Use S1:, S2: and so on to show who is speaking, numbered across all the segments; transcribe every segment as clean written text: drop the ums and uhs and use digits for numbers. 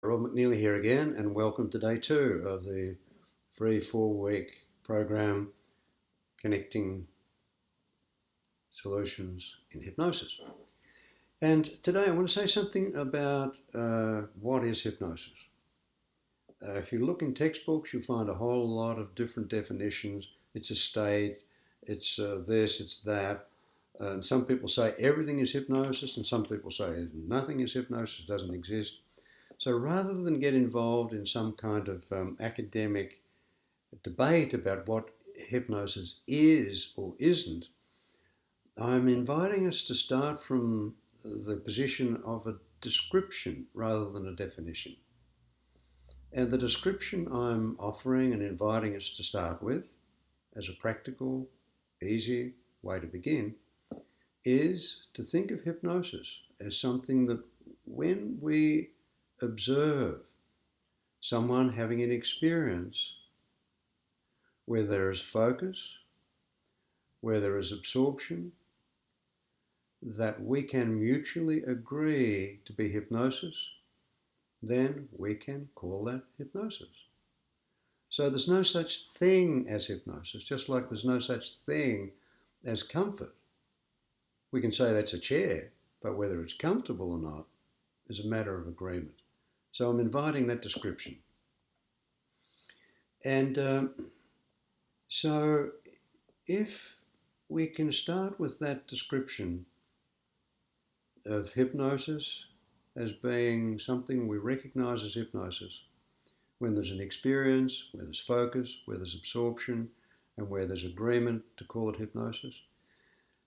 S1: Rob McNeilly here again, and welcome to day 2 of the free 4-week program Connecting Solutions in Hypnosis. And today I want to say something about what is hypnosis. If you look in textbooks, you'll find a whole lot of different definitions. It's a state, it's this, it's that. And some people say everything is hypnosis, and some people say nothing is hypnosis, doesn't exist. So rather than get involved in some kind of academic debate about what hypnosis is or isn't, I'm inviting us to start from the position of a description rather than a definition. And the description I'm offering and inviting us to start with, as a practical, easy way to begin, is to think of hypnosis as something that when we observe someone having an experience where there is focus, where there is absorption, that we can mutually agree to be hypnosis, then we can call that hypnosis. So there's no such thing as hypnosis, just like there's no such thing as comfort. We can say that's a chair, but whether it's comfortable or not is a matter of agreement. So I'm inviting that description. And so if we can start with that description of hypnosis as being something we recognize as hypnosis, when there's an experience, where there's focus, where there's absorption, and where there's agreement to call it hypnosis,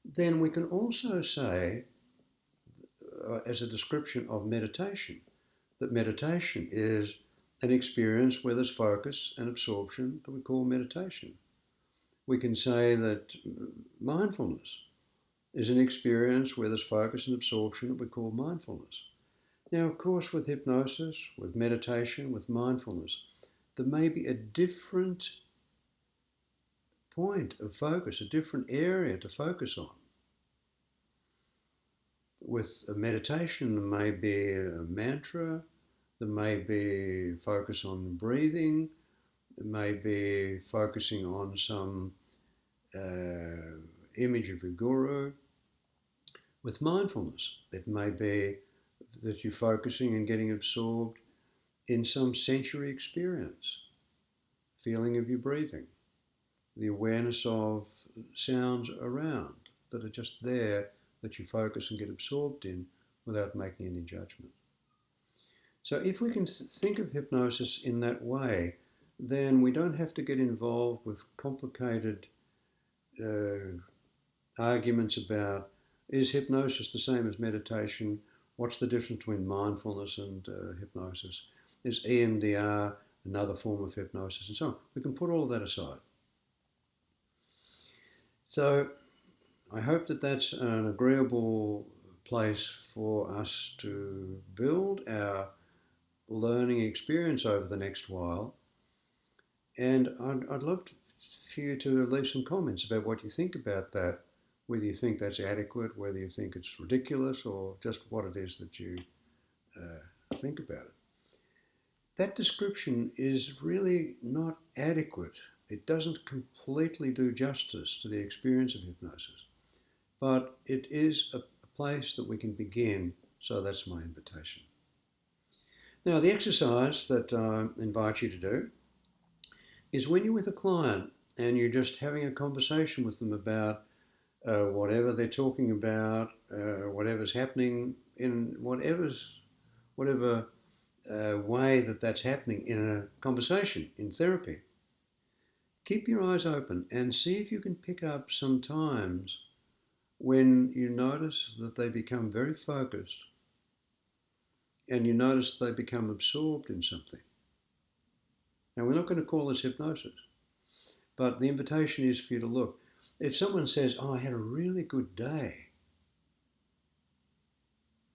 S1: then we can also say, as a description of meditation, that meditation is an experience where there's focus and absorption that we call meditation. We can say that mindfulness is an experience where there's focus and absorption that we call mindfulness. Now, of course, with hypnosis, with meditation, with mindfulness, there may be a different point of focus, a different area to focus on. With a meditation, there may be a mantra, there may be focus on breathing, there may be focusing on some image of a guru. With mindfulness, it may be that you're focusing and getting absorbed in some sensory experience, feeling of your breathing, the awareness of sounds around that are just there that you focus and get absorbed in without making any judgment. So if we can think of hypnosis in that way, then we don't have to get involved with complicated arguments about, is hypnosis the same as meditation? What's the difference between mindfulness and hypnosis? Is EMDR another form of hypnosis? And so on. We can put all of that aside. So I hope that that's an agreeable place for us to build our learning experience over the next while. And I'd love for you to leave some comments about what you think about that, whether you think that's adequate, whether you think it's ridiculous, or just what it is that you think about it. That description is really not adequate. It doesn't completely do justice to the experience of hypnosis, but it is a place that we can begin, so that's my invitation. Now, the exercise that I invite you to do is when you're with a client and you're just having a conversation with them about whatever they're talking about, whatever's happening in whatever way that's happening in a conversation, in therapy. Keep your eyes open and see if you can pick up some times when you notice that they become very focused and you notice they become absorbed in something. Now, we're not going to call this hypnosis, but the invitation is for you to look. If someone says, I had a really good day,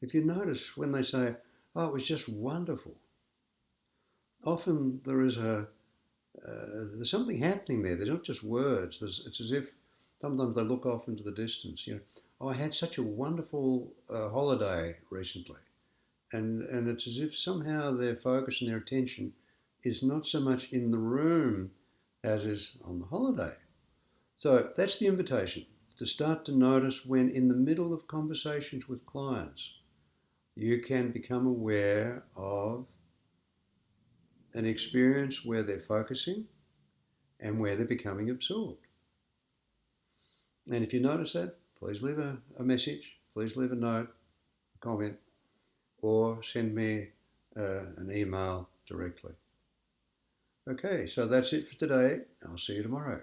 S1: if you notice when they say, it was just wonderful, often there's something happening there. There's not just words. It's as if sometimes they look off into the distance. I had such a wonderful holiday recently. And it's as if somehow their focus and their attention is not so much in the room as is on the holiday. So that's the invitation, to start to notice when in the middle of conversations with clients, you can become aware of an experience where they're focusing and where they're becoming absorbed. And if you notice that, please leave a message, please leave a note, a comment, or send me an email directly. Okay, so that's it for today. I'll see you tomorrow.